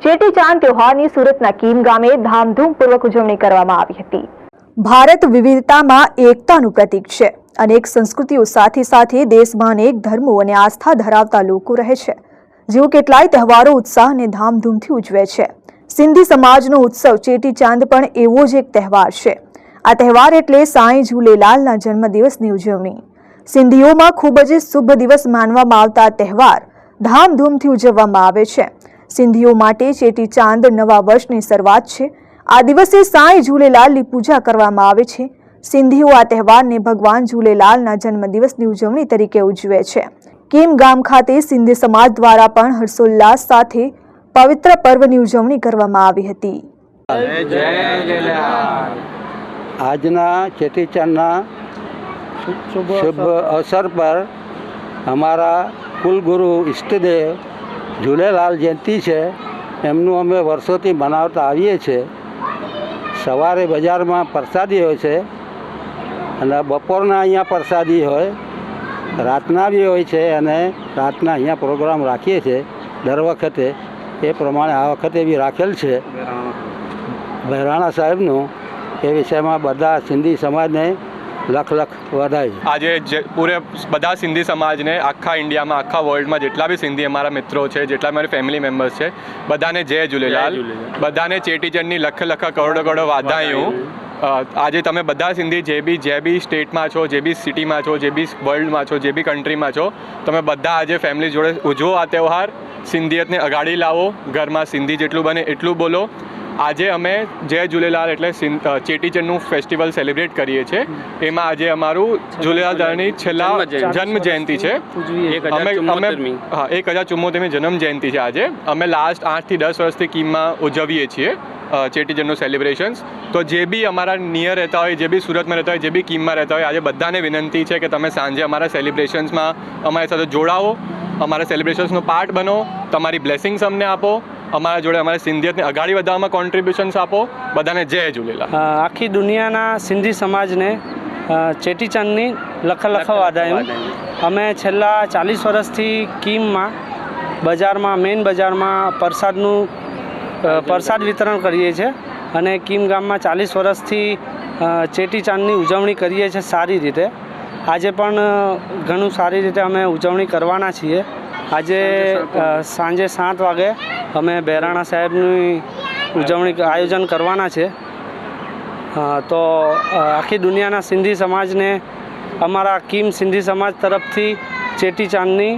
ચેટીચાંદ તહેવારની સુરતના કીમ ગામે ધામધૂમપૂર્વક ઉજવણી કરવામાં આવી હતી। ભારત વિવિધતામાં એકતાનું પ્રતીક છે। અનેક સંસ્કૃતિઓ સાથે સાથે દેશમાં અનેક ધર્મો અને આસ્થા ધરાવતા લોકો રહે છે, જેઓ કેટલાય તહેવારો ઉત્સાહ અને ધામધૂમથી ઉજવે છે। સિંધી સમાજનો ઉત્સવ ચેટીચાંદ પણ એવો જ એક તહેવાર છે। આ તહેવાર એટલે સાંઈ ઝૂલેલાલના જન્મદિવસની ઉજવણી। સિંધીઓમાં ખૂબ જ શુભ દિવસ માનવામાં આવતા આ તહેવાર ધામધૂમથી ઉજવવામાં આવે છે। સિંધીઓ માટે ચેટીચાંદ નવા વર્ષની શરૂઆત છે। આ દિવસે સાંઈ ઝૂલેલાલની પૂજા કરવામાં આવે છે। સિંધીઓ આ તહેવારને ભગવાન ઝૂલેલાલના જન્મદિવસની ઉજવણી તરીકે ઉજવે છે। કીમ ગામ ખાતે સિંધી સમાજ દ્વારા પણ હર્ષોલ્લાસ સાથે પવિત્ર પર્વની ઉજવણી કરવામાં આવી હતી। આજના ચેટીચાંદના શુભ અવસર પર અમારા કુલગુરુ ઈષ્ટદેવ ઝૂલેલાલ જયંતિ છે, એમનું અમે વર્ષોથી મનાવતા આવીએ છીએ। સવારે બજારમાં પ્રસાદી હોય છે અને બપોરના અહીંયા પ્રસાદી હોય, રાતના બી હોય છે અને રાતના અહીંયા પ્રોગ્રામ રાખીએ છીએ દર વખતે। એ પ્રમાણે આ વખતે બી રાખેલ છે બહેરાણા સાહેબનું। એ વિષયમાં બધા સિંધી સમાજને લખ લખ વધાઈ। આજે પૂરે બધા સિંધી સમાજને આખા ઇન્ડિયામાં, આખા વર્લ્ડમાં જેટલા બી સિંધી અમારા મિત્રો છે, જેટલા મારી ફેમિલી મેમ્બર્સ છે, બધાને જય ઝૂલેલાલ, બધાને ચેટીચંડની લખ લખ કરોડો કરોડો વાધાયું। આજે તમે બધા સિંધી જે બી સ્ટેટમાં છો, જે બી સિટીમાં છો, જે બી વર્લ્ડમાં છો, જે બી કન્ટ્રીમાં છો, તમે બધા આજે ફેમિલી જોડે ઉજવો આ તહેવાર। સિંધિયતને અગાડી લાવો, ઘરમાં સિંધી જેટલું બને એટલું બોલો। આજે અમે જય ઝૂલેલાલ એટલે ચેટીચંડનું ફેસ્ટિવલ સેલિબ્રેટ કરીએ છીએ। એમાં આજે અમારું ઝૂલેલાલ દાદાની છેલ્લા જન્મ જયંતિ છે। અમે 1074મી જન્મ જયંતિ છે આજે। અમે લાસ્ટ 8 થી 10 વર્ષથી કીમમાં ઉજવીએ છીએ ચેટીચંડનું સેલિબ્રેશન્સ। તો જે બી અમારા નિયર રહેતા હોય, જે બી સુરતમાં રહેતા હોય, જે બી કીમમાં રહેતા હોય, આજે બધાને વિનંતી છે કે તમે સાંજે અમારા સેલિબ્રેશન્સમાં અમારી સાથે જોડાવો, અમારા સેલિબ્રેશન્સનો પાર્ટ બનો, તમારી બ્લેસિંગ્સ અમને આપો, અમારા જોડે અમારી સિંધિયતને અગાડી વધારવામાં કોન્ટ્રીબ્યુશન્સ આપો। બધાને જય ઝૂલેલાલ। આખી દુનિયાના સિંધી સમાજને ચેટીચંદની લખ લખ વાધાયું। અમે છેલ્લા 40 વર્ષથી કીમમાં બજારમાં, મેઇન બજારમાં પ્રસાદ વિતરણ કરીએ છીએ અને કીમ ગામમાં 40 વર્ષથી ચેટીચાંદની ઉજવણી કરીએ છીએ સારી રીતે। આજે પણ ઘણું સારી રીતે અમે ઉજવણી કરવાના છીએ। આજે સાંજે 7 વાગે અમે બહેરાણા સાહેબની આયોજન કરવાના છે। તો આખી દુનિયાના સિંધી સમાજને અમારા કીમ સિંધી સમાજ તરફથી ચેટીચાંદની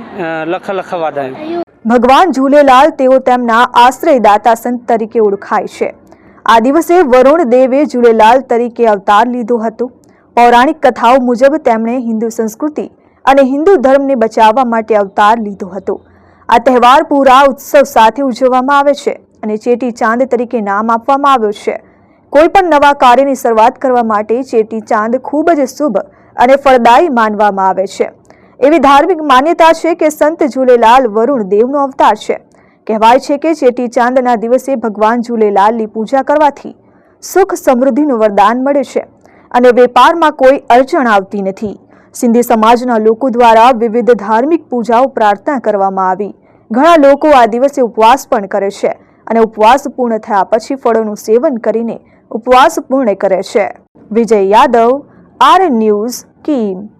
લખ લખ વાધાયું। ભગવાન ઝૂલેલાલ તેઓ તેમના આશ્રયદાતા સંત તરીકે ઓળખાય છે। આ દિવસે વરુણ દેવે ઝૂલેલાલ તરીકે અવતાર લીધો હતો। પૌરાણિક કથાઓ મુજબ તેમણે હિન્દુ સંસ્કૃતિ અને હિન્દુ ધર્મને બચાવવા માટે અવતાર લીધો હતો। આ તહેવાર પૂરા ઉત્સવ સાથે ઉજવવામાં આવે છે અને ચેટીચાંદ તરીકે નામ આપવામાં આવ્યું છે। કોઈ પણ નવા કાર્યની શરૂઆત કરવા માટે ચેટીચાંદ ખૂબ જ શુભ અને ફળદાયી માનવામાં આવે છે। એવી ધાર્મિક માન્યતા છે કે સંત ઝૂલેલાલ વરુણ દેવનો અવતાર છે। કહેવાય છે કે ચેટીચાંદના દિવસે ભગવાન ઝૂલેલાલની પૂજા કરવાથી સુખ સમૃદ્ધિનું વરદાન મળે છે અને વેપારમાં કોઈ અડચણ આવતી નથી। સિંધી સમાજના લોકો દ્વારા વિવિધ ધાર્મિક પૂજાઓ પ્રાર્થના કરવામાં આવી। ઘણા લોકો આ દિવસે ઉપવાસ પણ કરે છે અને ઉપવાસ પૂર્ણ થયા પછી ફળોનું સેવન કરીને ઉપવાસ પૂર્ણ કરે છે। વિજય યાદવ, RN ન્યૂઝ, કીમ।